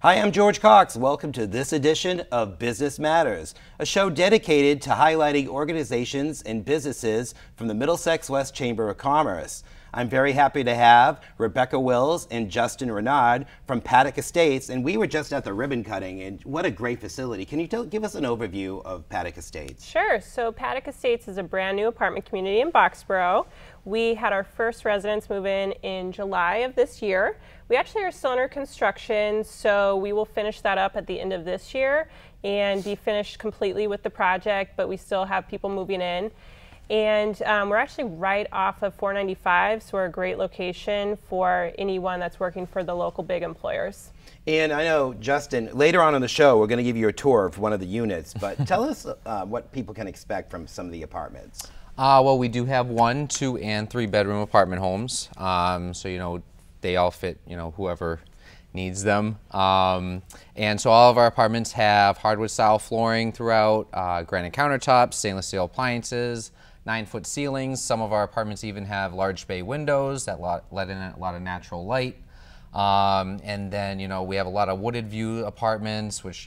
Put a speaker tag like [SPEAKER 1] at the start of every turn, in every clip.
[SPEAKER 1] Hi, I'm George Cox. Welcome to this edition of Business Matters, a show dedicated to highlighting organizations and businesses from the Middlesex West Chamber of Commerce. I'm very happy to have Rebecca Wills and Justin Renaud from Paddock Estates, and we were just at the ribbon cutting, and what a great facility. Can you give us an overview of Paddock Estates?
[SPEAKER 2] Sure. So Paddock Estates is a brand new apartment community in Boxborough. We had our first residents move in July of this year. We actually are still under construction, so we will finish that up at the end of this year and be finished completely with the project, but we still have people moving in. And we're actually right off of 495, so we're a great location for anyone that's working for the local big employers.
[SPEAKER 1] And I know, Justin, later on in the show, we're going to give you a tour of one of the units, but tell us what people can expect from some of the apartments.
[SPEAKER 3] Well, we do have 1, 2, and 3 bedroom apartment homes. So, they all fit, whoever needs them. And so all of our apartments have hardwood style flooring throughout, granite countertops, stainless steel appliances, 9-foot ceilings. Some of our apartments even have large bay windows that let in a lot of natural light. And then, we have a lot of wooded view apartments, which,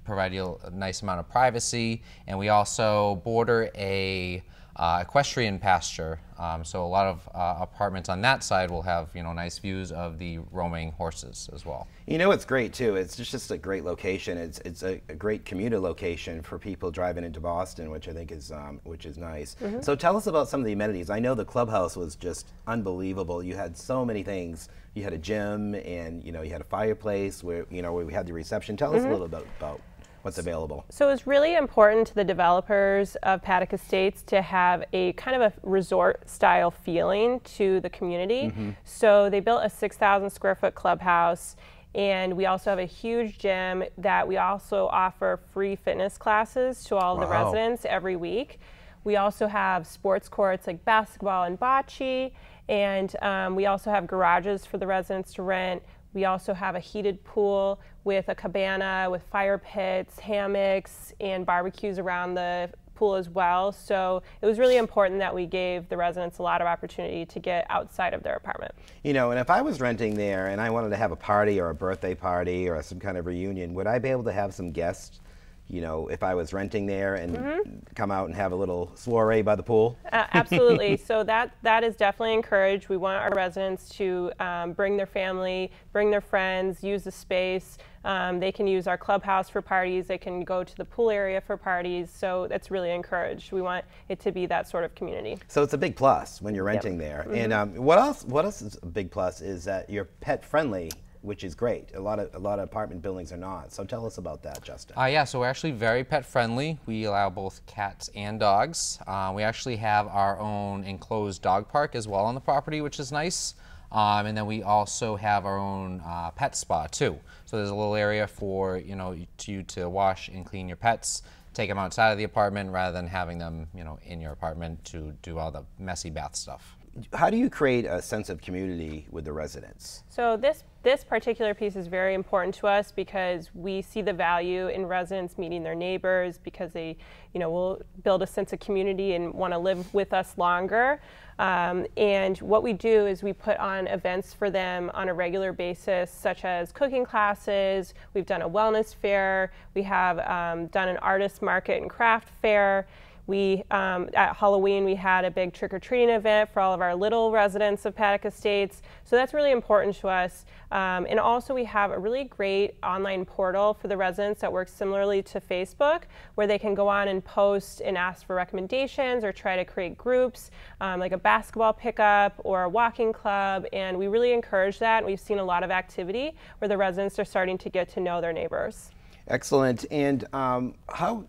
[SPEAKER 3] provide you a nice amount of privacy. And we also border a equestrian pasture, so a lot of apartments on that side will have nice views of the roaming horses as well.
[SPEAKER 1] It's great too. It's just a great location. It's a great commuter location for people driving into Boston, which I think is nice. Mm-hmm. So tell us about some of the amenities. I know the clubhouse was just unbelievable. You had so many things. You had a gym, and you had a fireplace where where we had the reception. Tell us a little bit about what's available.
[SPEAKER 2] So it's really important to the developers of Paddock Estates to have a kind of a resort style feeling to the community. Mm-hmm. So they built a 6,000 square foot clubhouse, and we also have a huge gym that we also offer free fitness classes to all of the residents every week. We also have sports courts like basketball and bocce, and we also have garages for the residents to rent. We also have a heated pool with a cabana with fire pits, hammocks, and barbecues around the pool as well. So it was really important that we gave the residents a lot of opportunity to get outside of their apartment.
[SPEAKER 1] And if I was renting there and I wanted to have a party or a birthday party or some kind of reunion, would I be able to have some guests? If I was renting there and come out and have a little soiree by the pool?
[SPEAKER 2] Absolutely. So that is definitely encouraged. We want our residents to bring their family, bring their friends, use the space. They can use our clubhouse for parties. They can go to the pool area for parties. So that's really encouraged. We want it to be that sort of community.
[SPEAKER 1] So it's a big plus when you're renting there. Mm-hmm. And what else is a big plus is that you're pet friendly, which is great. A lot of apartment buildings are not. So tell us about that, Justin.
[SPEAKER 3] Yeah, so we're actually very pet friendly. We allow both cats and dogs. We actually have our own enclosed dog park as well on the property, which is nice. And then we also have our own pet spa too. So there's a little area for you to wash and clean your pets, take them outside of the apartment rather than having them in your apartment to do all the messy bath stuff.
[SPEAKER 1] How do you create a sense of community with the residents?
[SPEAKER 2] So this particular piece is very important to us because we see the value in residents meeting their neighbors, because they will build a sense of community and want to live with us longer. And what we do is we put on events for them on a regular basis, such as cooking classes. We've done a wellness fair. We have done an artist market and craft fair. At Halloween, we had a big trick-or-treating event for all of our little residents of Paddock Estates. So that's really important to us. And also we have a really great online portal for the residents that works similarly to Facebook, where they can go on and post and ask for recommendations or try to create groups, like a basketball pickup or a walking club. And we really encourage that. We've seen a lot of activity where the residents are starting to get to know their neighbors.
[SPEAKER 1] Excellent. And how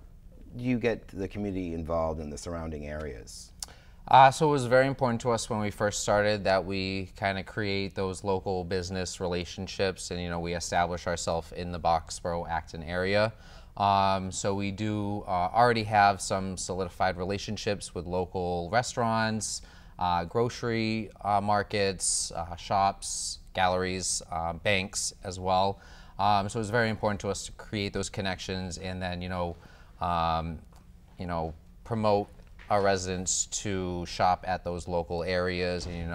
[SPEAKER 1] do you get the community involved in the surrounding areas?
[SPEAKER 3] So it was very important to us when we first started that we kind of create those local business relationships, and we establish ourselves in the Boxborough, Acton area. So we do already have some solidified relationships with local restaurants, grocery markets, shops, galleries, banks as well. So it's very important to us to create those connections and then promote our residents to shop at those local areas and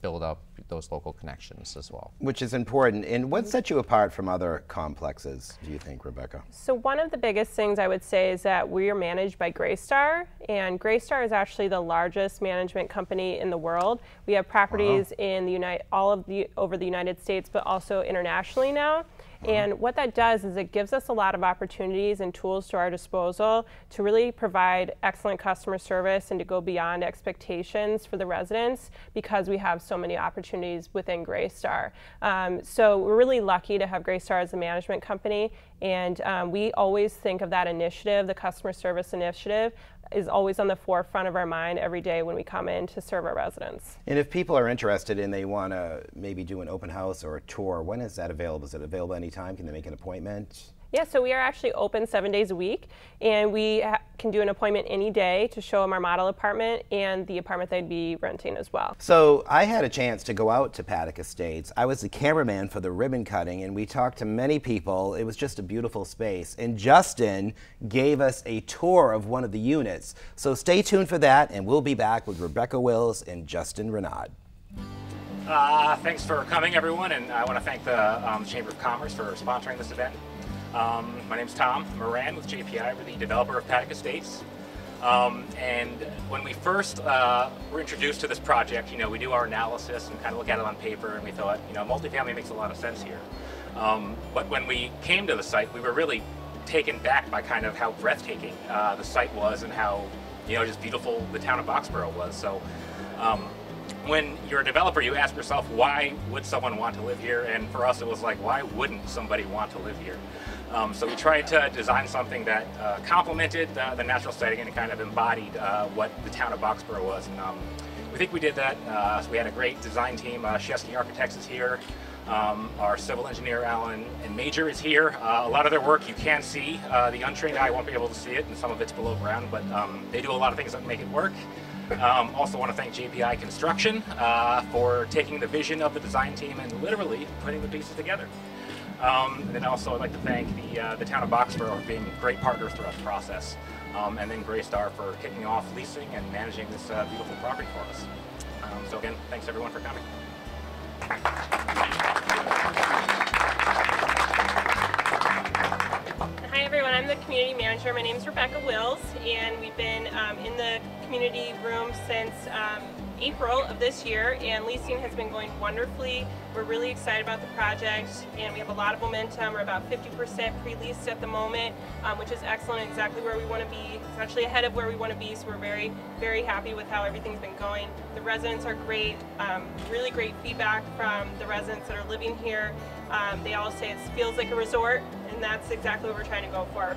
[SPEAKER 3] build up those local connections as well.
[SPEAKER 1] Which is important. And what sets you apart from other complexes, do you think, Rebecca?
[SPEAKER 2] So one of the biggest things I would say is that we are managed by Greystar, and Greystar is actually the largest management company in the world. We have properties in the over the United States, but also internationally now. And what that does is it gives us a lot of opportunities and tools to our disposal to really provide excellent customer service and to go beyond expectations for the residents, because we have so many opportunities within Greystar. So we're really lucky to have Greystar as a management company, and we always think of that initiative, the customer service initiative, is always on the forefront of our mind every day when we come in to serve our residents.
[SPEAKER 1] And if people are interested and they want to maybe do an open house or a tour, when is that available? Is it available anytime? Can they make an appointment?
[SPEAKER 2] Yeah, so we are actually open 7 days a week, and we can do an appointment any day to show them our model apartment and the apartment they'd be renting as well.
[SPEAKER 1] So I had a chance to go out to Paddock Estates. I was the cameraman for the ribbon cutting, and we talked to many people. It was just a beautiful space. And Justin gave us a tour of one of the units. So stay tuned for that, and we'll be back with Rebecca Wills and Justin Renaud.
[SPEAKER 4] Thanks for coming, everyone, and I want to thank the Chamber of Commerce for sponsoring this event. My name's Tom Moran with JPI. We're the developer of Paddock Estates. And when we first were introduced to this project, we do our analysis and kind of look at it on paper, and we thought, multifamily makes a lot of sense here. But when we came to the site, we were really taken back by kind of how breathtaking the site was and how, just beautiful the town of Boxborough was. So when you're a developer, you ask yourself, why would someone want to live here? And for us, it was like, why wouldn't somebody want to live here? So we tried to design something that complemented the natural setting and kind of embodied what the town of Boxborough was. And we think we did that. So we had a great design team. Chesky Architects is here. Our civil engineer, Alan and Major, is here. A lot of their work you can see. The untrained eye won't be able to see it, and some of it's below ground, but they do a lot of things that make it work. Also want to thank JPI Construction for taking the vision of the design team and literally putting the pieces together. And then also I'd like to thank the town of Boxborough for being great partners throughout the process. And then Greystar for kicking off leasing and managing this beautiful property for us. So again, thanks everyone for coming.
[SPEAKER 2] Hi everyone, I'm the community manager. My name is Rebecca Wills, and we've been in the community room since April of this year, and leasing has been going wonderfully. We're really excited about the project, and we have a lot of momentum. We're about 50% pre-leased at the moment, which is excellent, exactly where we want to be. It's actually ahead of where we want to be, so we're very, very happy with how everything's been going. The residents are great, really great feedback from the residents that are living here. They all say it feels like a resort, and that's exactly what we're trying to go for.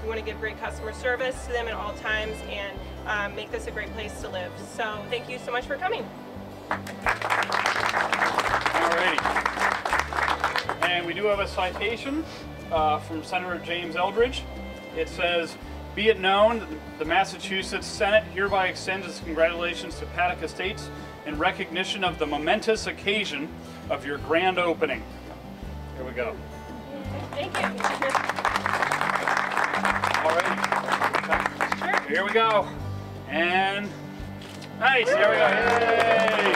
[SPEAKER 2] We want to give great customer service to them at all times and make this a great place to live. So thank you so much for coming.
[SPEAKER 5] Alrighty. And we do have a citation from Senator James Eldridge. It says, "Be it known that the Massachusetts Senate hereby extends its congratulations to Paddock Estates in recognition of the momentous occasion of your grand opening." Here we go.
[SPEAKER 2] Thank you.
[SPEAKER 5] Alrighty.
[SPEAKER 2] Sure.
[SPEAKER 5] Here we go. And nice. Here we go. Yay.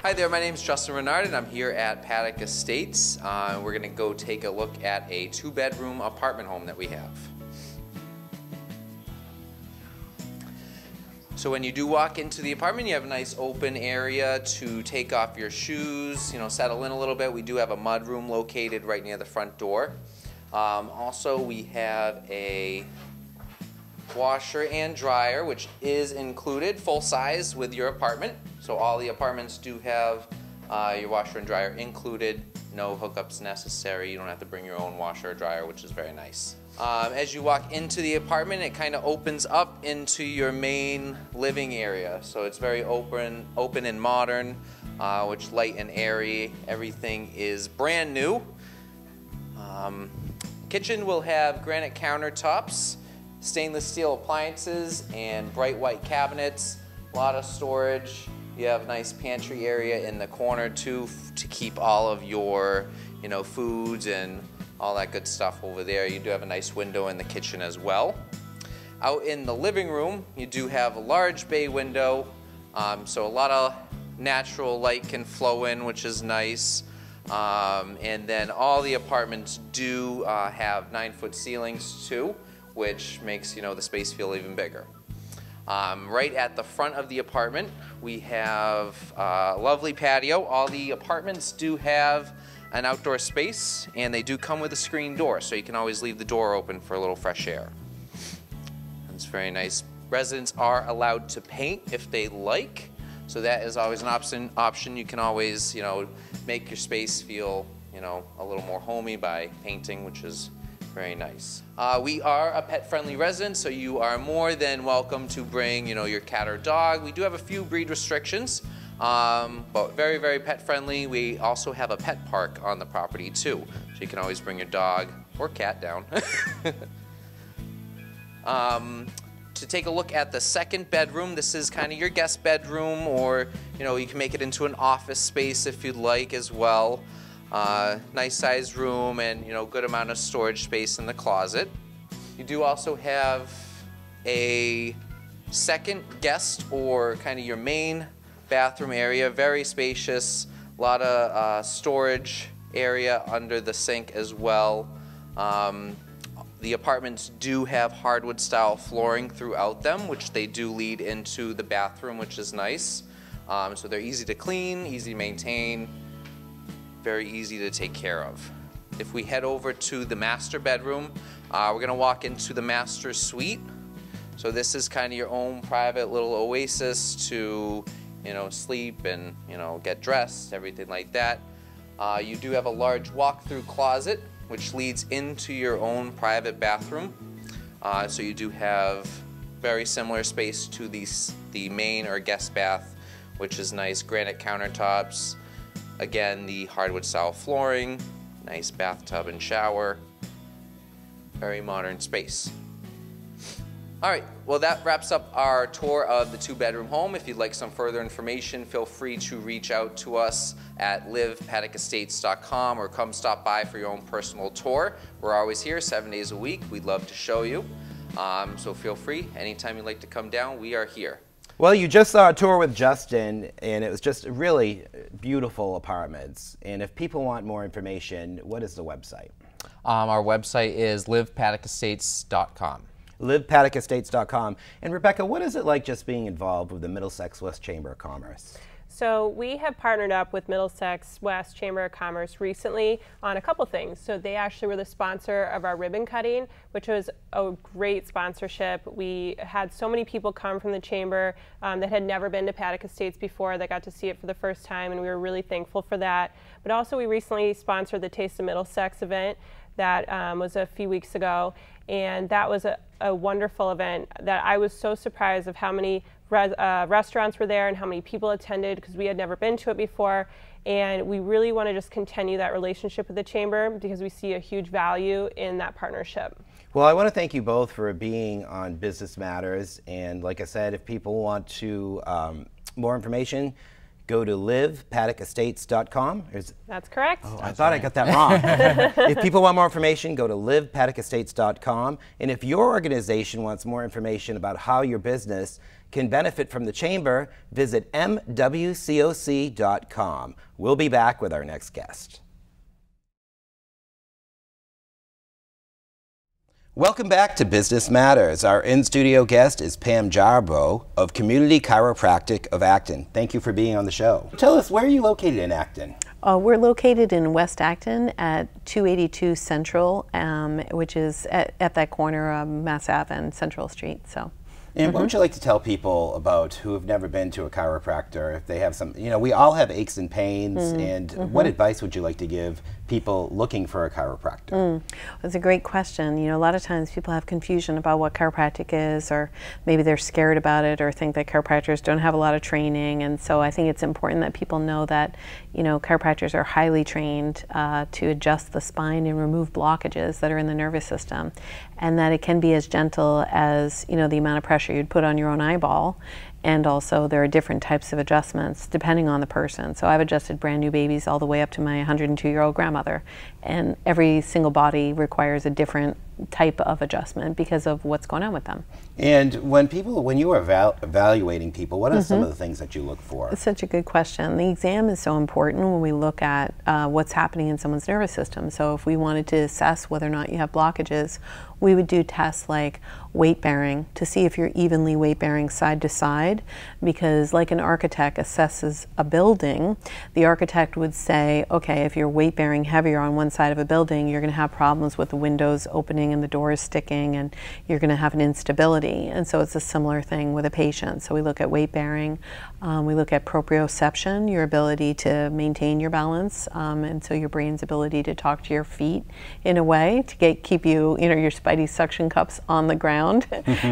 [SPEAKER 3] Hi there, my name is Justin Renaud, and I'm here at Paddock Estates. We're going to go take a look at a 2-bedroom apartment home that we have. So when you do walk into the apartment, you have a nice open area to take off your shoes, settle in a little bit. We do have a mud room located right near the front door. Also, we have a washer and dryer, which is included full size with your apartment. So all the apartments do have your washer and dryer included. No hookups necessary. You don't have to bring your own washer or dryer, which is very nice. As you walk into the apartment, it kind of opens up into your main living area. So it's very open and modern, which light and airy. Everything is brand new. Kitchen will have granite countertops, stainless steel appliances, and bright white cabinets. A lot of storage. You have a nice pantry area in the corner too to keep all of your, foods and all that good stuff over there. You do have a nice window in the kitchen as well. Out in the living room, you do have a large bay window So a lot of natural light can flow in, which is nice. And then all the apartments do have 9-foot ceilings too, which makes, you know, the space feel even bigger. Right at the front of the apartment, we have a lovely patio. All the apartments do have an outdoor space, and they do come with a screen door, so you can always leave the door open for a little fresh air. It's very nice. Residents are allowed to paint if they like, so that is always an option. You can always, you know, make your space feel, you know, a little more homey by painting, which is very nice. We are a pet-friendly residence, so you are more than welcome to bring, you know, your cat or dog. We do have a few breed restrictions, but very, very pet-friendly. We also have a pet park on the property too, so you can always bring your dog or cat down. To take a look at the second bedroom, this is kind of your guest bedroom, or, you know, you can make it into an office space if you'd like as well. Nice sized room and, you know, good amount of storage space in the closet. You do also have a second guest or kind of your main bathroom area, very spacious, a lot of storage area under the sink as well. The apartments do have hardwood style flooring throughout them, which they do lead into the bathroom, which is nice. So they're easy to clean, easy to maintain, very easy to take care of. If we head over to the master bedroom, we're gonna walk into the master suite. So this is kind of your own private little oasis to, you know, sleep and, you know, get dressed, everything like that. You do have a large walk-through closet, which leads into your own private bathroom. So you do have very similar space to the main or guest bath, which is nice. Granite countertops, again, the hardwood style flooring, nice bathtub and shower, very modern space. All right, well, that wraps up our tour of the 2-bedroom home. If you'd like some further information, feel free to reach out to us at livepaddockestates.com or come stop by for your own personal tour. We're always here 7 days a week. We'd love to show you. So feel free. Anytime you'd like to come down, we are here.
[SPEAKER 1] Well, you just saw a tour with Justin, and it was just really beautiful apartments. And if people want more information, what is the website?
[SPEAKER 3] Our website is livepaddockestates.com.
[SPEAKER 1] livepaddockestates.com. And Rebecca, what is it like just being involved with the Middlesex West Chamber of Commerce?
[SPEAKER 2] So we have partnered up with Middlesex West Chamber of Commerce recently on a couple things. So they actually were the sponsor of our ribbon cutting, which was a great sponsorship. We had so many people come from the chamber that had never been to Paddock Estates before that got to see it for the first time, and we were really thankful for that. But also we recently sponsored the Taste of Middlesex event that was a few weeks ago, and that was a wonderful event that I was so surprised of how many restaurants were there and how many people attended, because we had never been to it before. And we really want to just continue that relationship with the chamber because we see a huge value in that partnership.
[SPEAKER 1] Well, I want to thank you both for being on Business Matters. And like I said, if people want to more information, go to livepaddockestates.com.
[SPEAKER 2] That's correct.
[SPEAKER 1] Oh, I thought I got that wrong. If people want more information, go to livepaddockestates.com. And if your organization wants more information about how your business can benefit from the chamber, visit mwcoc.com. We'll be back with our next guest. Welcome back to Business Matters. Our in-studio guest is Pam Jarboe of Community Chiropractic of Acton. Thank you for being on the show. Tell us, where are you located in Acton?
[SPEAKER 6] We're located in West Acton at 282 Central, which is at that corner of Mass Ave and Central Street. So.
[SPEAKER 1] And what would you like to tell people about who have never been to a chiropractor, if they have some, you know, we all have aches and pains, and what advice would you like to give people looking for a chiropractor?
[SPEAKER 6] That's a great question. You know, a lot of times people have confusion about what chiropractic is, or maybe they're scared about it or think that chiropractors don't have a lot of training. And so I think it's important that people know that, you know, chiropractors are highly trained to adjust the spine and remove blockages that are in the nervous system, and that it can be as gentle as, you know, the amount of pressure you'd put on your own eyeball. And also there are different types of adjustments depending on the person. So I've adjusted brand new babies all the way up to my 102-year-old grandmother. And every single body requires a different type of adjustment because of what's going on with them.
[SPEAKER 1] And when you are evaluating people, what are some of the things that you look for?
[SPEAKER 6] It's such a good question. The exam is so important when we look at what's happening in someone's nervous system. So if we wanted to assess whether or not you have blockages, we would do tests like weight bearing to see if you're evenly weight bearing side to side, because like an architect assesses a building, the architect would say, okay, if you're weight bearing heavier on one side of a building, you're going to have problems with the windows opening and the doors sticking, and you're going to have an instability. And so it's a similar thing with a patient. So we look at weight bearing, we look at proprioception, your ability to maintain your balance, and so your brain's ability to talk to your feet in a way to keep you, your spidey suction cups on the ground,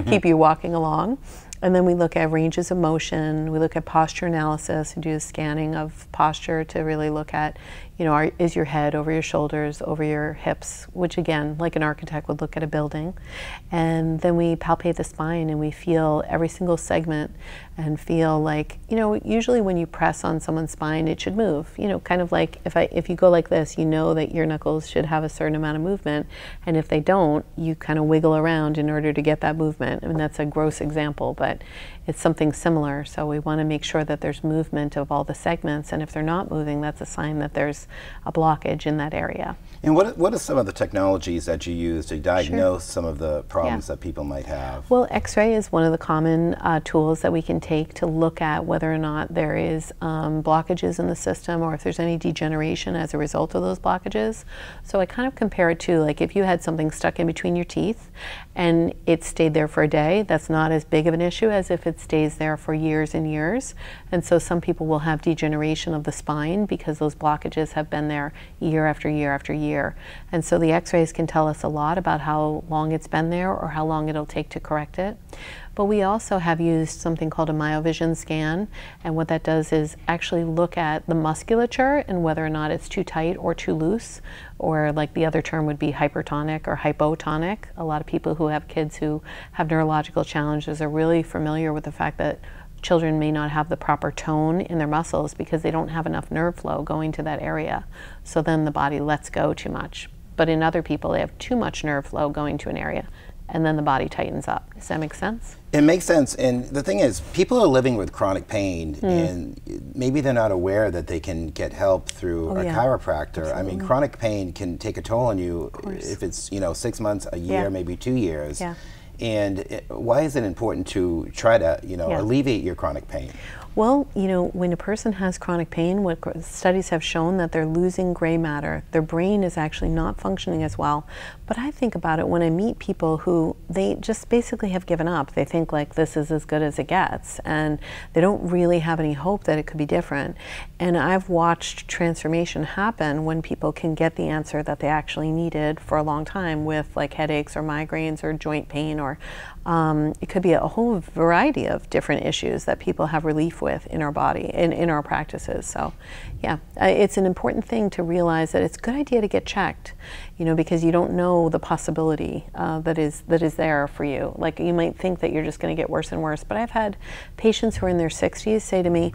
[SPEAKER 6] keep you walking along. And then we look at ranges of motion, we look at posture analysis, and do a scanning of posture to really look at, is your head over your shoulders, over your hips, which again, like an architect would look at a building. And then we palpate the spine and we feel every single segment and feel like, usually when you press on someone's spine, it should move, kind of like if you go like this, you know that your knuckles should have a certain amount of movement. And if they don't, you kind of wiggle around in order to get that movement. I mean, that's a gross example, but it's something similar. So we want to make sure that there's movement of all the segments. And if they're not moving, that's a sign that there's a blockage in that area.
[SPEAKER 1] And what are some of the technologies that you use to diagnose some of the problems that people might have?
[SPEAKER 6] Well, X-ray is one of the common tools that we can take to look at whether or not there is blockages in the system or if there's any degeneration as a result of those blockages. So I kind of compare it to like if you had something stuck in between your teeth and it stayed there for a day, that's not as big of an issue as if it stays there for years and years. And so some people will have degeneration of the spine because those blockages have been there year after year after year. And so the X-rays can tell us a lot about how long it's been there or how long it'll take to correct it. But we also have used something called a myovision scan, and what that does is actually look at the musculature and whether or not it's too tight or too loose, or like the other term would be hypertonic or hypotonic. A lot of people who have kids who have neurological challenges are really familiar with the fact that children may not have the proper tone in their muscles because they don't have enough nerve flow going to that area. So then the body lets go too much. But in other people, they have too much nerve flow going to an area, and then the body tightens up. Does that make sense?
[SPEAKER 1] It makes sense. And the thing is, people are living with chronic pain, and maybe they're not aware that they can get help through a chiropractor.
[SPEAKER 6] Absolutely.
[SPEAKER 1] I mean, chronic pain can take a toll on you if it's 6 months, a year, maybe 2 years.
[SPEAKER 6] Yeah.
[SPEAKER 1] And why is it important to try to, alleviate your chronic pain?
[SPEAKER 6] Well, when a person has chronic pain, what studies have shown that they're losing gray matter. Their brain is actually not functioning as well. But I think about it when I meet people who they just basically have given up. They think like this is as good as it gets, and they don't really have any hope that it could be different. And I've watched transformation happen when people can get the answer that they actually needed for a long time with like headaches or migraines or joint pain, or it could be a whole variety of different issues that people have relief with in our body, in our practices. So yeah, it's an important thing to realize that it's a good idea to get checked, because you don't know the possibility that is there for you. Like you might think that you're just going to get worse and worse, but I've had patients who are in their 60s say to me,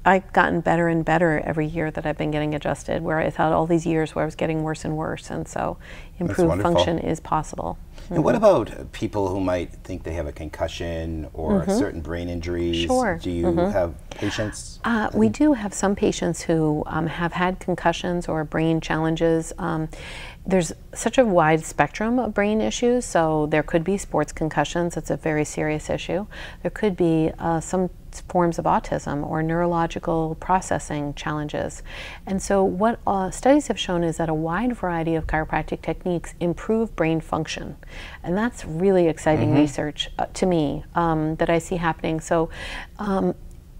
[SPEAKER 6] I've gotten better and better every year that I've been getting adjusted, where I thought all these years where I was getting worse and worse, and so improved function is possible.
[SPEAKER 1] And what about people who might think they have a concussion or certain brain injuries?
[SPEAKER 6] Sure.
[SPEAKER 1] Do you have patients?
[SPEAKER 6] We do have some patients who have had concussions or brain challenges. There's such a wide spectrum of brain issues, so there could be sports concussions. It's a very serious issue. There could be some forms of autism or neurological processing challenges. And so what studies have shown is that a wide variety of chiropractic techniques improve brain function. And that's really exciting research to me that I see happening. So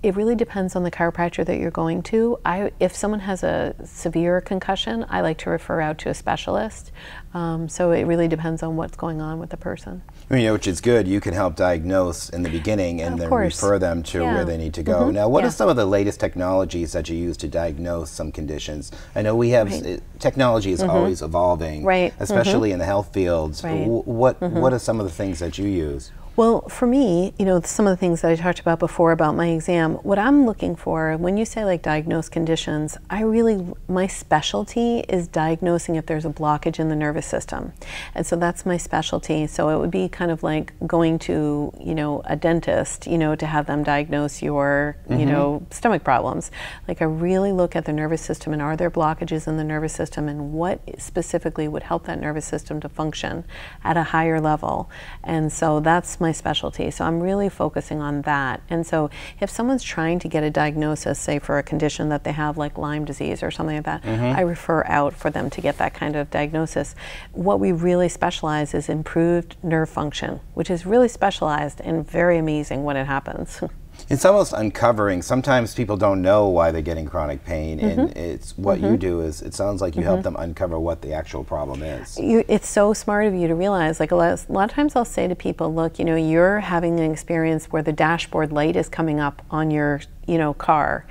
[SPEAKER 6] it really depends on the chiropractor that you're going to. If someone has a severe concussion, I like to refer out to a specialist. So it really depends on what's going on with the person.
[SPEAKER 1] Which is good. You can help diagnose in the beginning and then refer them to where they need to go. Now, what are some of the latest technologies that you use to diagnose some conditions? I know we have technology is always evolving, especially in the health fields. What are some of the things that you use?
[SPEAKER 6] Well, for me, you know, some of the things that I talked about before about my exam, what I'm looking for when you say like diagnose conditions, my specialty is diagnosing if there's a blockage in the nervous system. And so that's my specialty. So it would be kind of like going to, you know, a dentist, you know, to have them diagnose your, you know, stomach problems. Like I really look at the nervous system and are there blockages in the nervous system and what specifically would help that nervous system to function at a higher level. And so that's my specialty. So I'm really focusing on that. And so if someone's trying to get a diagnosis, say for a condition that they have like Lyme disease or something like that, I refer out for them to get that kind of diagnosis. What we really specialize is improved nerve function, which is really specialized and very amazing when it happens.
[SPEAKER 1] It's almost uncovering. Sometimes people don't know why they're getting chronic pain, and it's what you do is, it sounds like you help them uncover what the actual problem is.
[SPEAKER 6] It's so smart of you to realize, like a lot of times I'll say to people, look, you know, you're having an experience where the dashboard light is coming up on your, you know, car.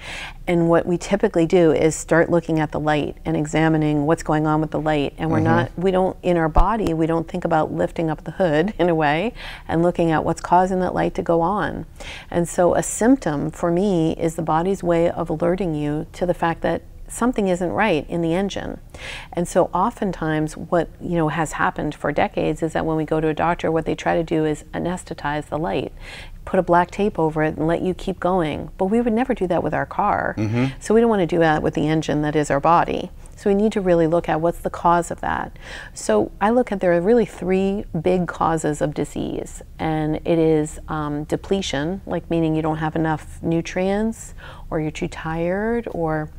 [SPEAKER 6] And what we typically do is start looking at the light and examining what's going on with the light. And we don't, in our body, we don't think about lifting up the hood in a way and looking at what's causing that light to go on. And so a symptom for me is the body's way of alerting you to the fact that something isn't right in the engine. And so oftentimes what, you know, has happened for decades is that when we go to a doctor, what they try to do is anesthetize the light, put a black tape over it and let you keep going. But we would never do that with our car. So we don't want to do that with the engine that is our body. So we need to really look at what's the cause of that. So I look at, there are really three big causes of disease. And it is depletion, like meaning you don't have enough nutrients, or you're too tired, or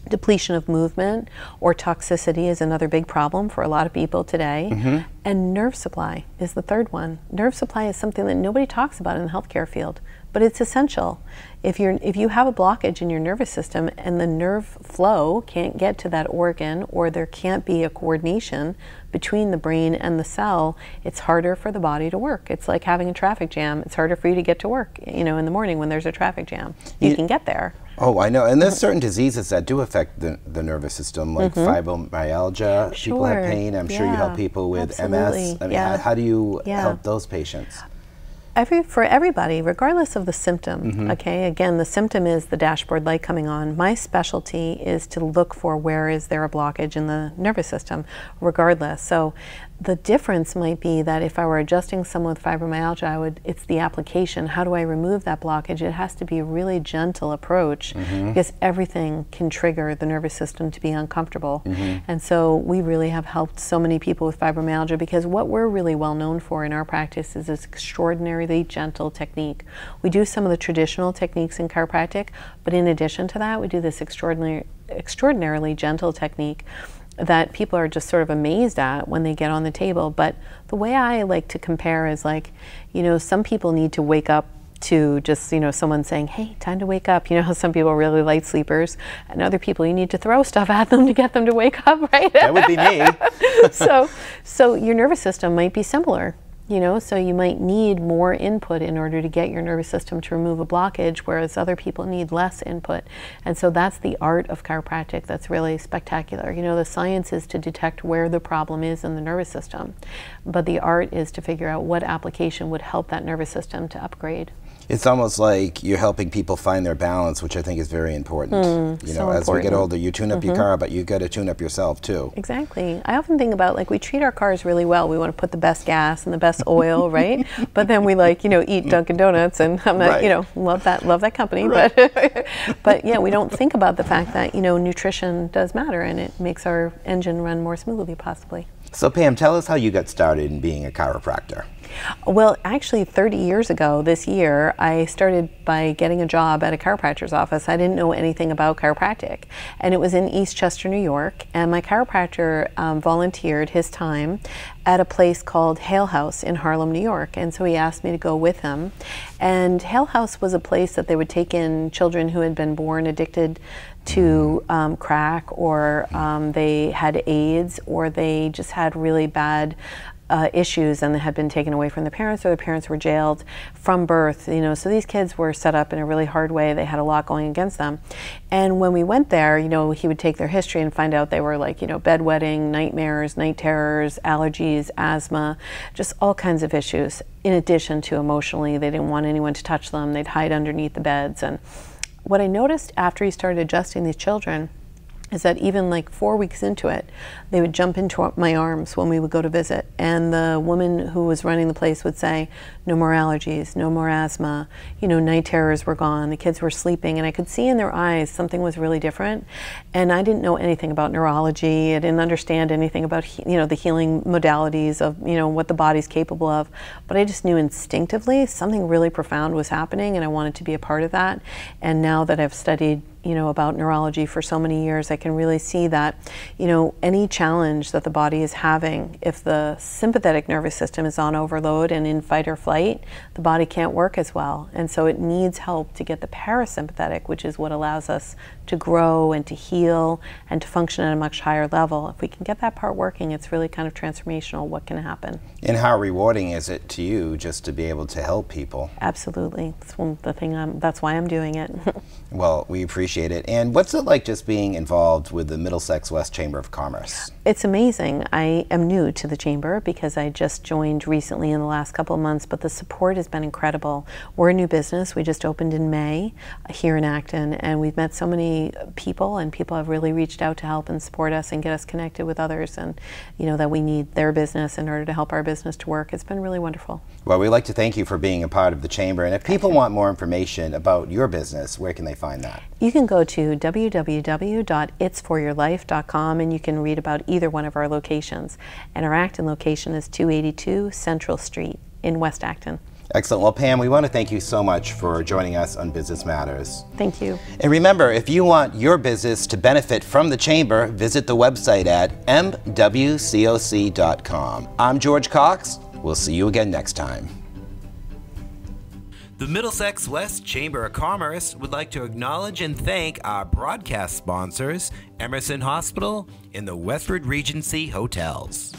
[SPEAKER 6] depletion of movement, or toxicity is another big problem for a lot of people today. And nerve supply is the third one. Nerve supply is something that nobody talks about in the healthcare field, but it's essential. If you have a blockage in your nervous system and the nerve flow can't get to that organ, or there can't be a coordination between the brain and the cell, it's harder for the body to work. It's like having a traffic jam. It's harder for you to get to work, you know, in the morning when there's a traffic jam. You can get there.
[SPEAKER 1] Oh, I know. And there's certain diseases that do affect the nervous system, like fibromyalgia. People have pain. I'm sure you help people with MS. I mean, how do you help those patients?
[SPEAKER 6] For everybody, regardless of the symptom, okay? Again, the symptom is the dashboard light coming on. My specialty is to look for where is there a blockage in the nervous system, regardless. So the difference might be that if I were adjusting someone with fibromyalgia, it's the application. How do I remove that blockage? It has to be a really gentle approach because everything can trigger the nervous system to be uncomfortable. And so we really have helped so many people with fibromyalgia, because what we're really well known for in our practice is this extraordinarily gentle technique. We do some of the traditional techniques in chiropractic, but in addition to that, we do this extraordinarily gentle technique that people are just sort of amazed at when they get on the table. But the way I like to compare is like, you know, some people need to wake up to just, you know, someone saying, hey, time to wake up. You know, some people are really light sleepers, and other people you need to throw stuff at them to get them to wake up, right?
[SPEAKER 1] That would be me.
[SPEAKER 6] So your nervous system might be similar. You know, so you might need more input in order to get your nervous system to remove a blockage, whereas other people need less input. And so that's the art of chiropractic that's really spectacular. You know, the science is to detect where the problem is in the nervous system, but the art is to figure out what application would help that nervous system to upgrade.
[SPEAKER 1] It's almost like you're helping people find their balance, which I think is very important. You know, as we get older, you tune up your car, but you got to tune up yourself too.
[SPEAKER 6] Exactly. I often think about, like, we treat our cars really well. We want to put the best gas and the best oil, right? But then we, like, you know, eat Dunkin' Donuts, and I'm not, you know, love that company, but yeah, we don't think about the fact that, you know, nutrition does matter, and it makes our engine run more smoothly, possibly.
[SPEAKER 1] So Pam, tell us how you got started in being a chiropractor.
[SPEAKER 6] Well, actually 30 years ago this year, I started by getting a job at a chiropractor's office. I didn't know anything about chiropractic, and it was in Eastchester, New York, and my chiropractor volunteered his time at a place called Hale House in Harlem, New York, and so he asked me to go with him. And Hale House was a place that they would take in children who had been born addicted to crack, or they had AIDS, or they just had really bad issues and had been taken away from their parents, or their parents were jailed from birth, you know, so these kids were set up in a really hard way. They had a lot going against them. And when we went there, you know, he would take their history and find out they were like, you know, bedwetting, nightmares, night terrors, allergies, asthma, just all kinds of issues. In addition to emotionally, they didn't want anyone to touch them. They'd hide underneath the beds. And what I noticed after he started adjusting these children is that even like 4 weeks into it, they would jump into my arms when we would go to visit. And the woman who was running the place would say, no more allergies, no more asthma, you know, night terrors were gone, the kids were sleeping. And I could see in their eyes something was really different. And I didn't know anything about neurology. I didn't understand anything about, you know, the healing modalities of, you know, what the body's capable of. But I just knew instinctively something really profound was happening, and I wanted to be a part of that. And now that I've studied, you know, about neurology for so many years, I can really see that, you know, any challenge that the body is having, if the sympathetic nervous system is on overload and in fight or flight, the body can't work as well. And so it needs help to get the parasympathetic, which is what allows us to grow and to heal and to function at a much higher level. If we can get that part working, it's really kind of transformational what can happen.
[SPEAKER 1] And how rewarding is it to you just to be able to help people?
[SPEAKER 6] Absolutely. That's why I'm doing it.
[SPEAKER 1] Well, we appreciate it. And what's it like just being involved with the Middlesex West Chamber of Commerce?
[SPEAKER 6] It's amazing. I am new to the chamber because I just joined recently in the last couple of months, but the support has been incredible. We're a new business. We just opened in May here in Acton, and we've met so many people, and people have really reached out to help and support us and get us connected with others, and you know that we need their business in order to help our business to work. It's been really wonderful.
[SPEAKER 1] Well, we'd like to thank you for being a part of the chamber, and if people want more information about your business, where can they find that?
[SPEAKER 6] You can go to www.itsforyourlife.com and you can read about either one of our locations. And our Acton location is 282 Central Street in West Acton.
[SPEAKER 1] Excellent. Well, Pam, we want to thank you so much for joining us on Business Matters.
[SPEAKER 6] Thank you.
[SPEAKER 1] And remember, if you want your business to benefit from the chamber, visit the website at mwcoc.com. I'm George Cox. We'll see you again next time. The Middlesex West Chamber of Commerce would like to acknowledge and thank our broadcast sponsors, Emerson Hospital and the Westford Regency Hotels.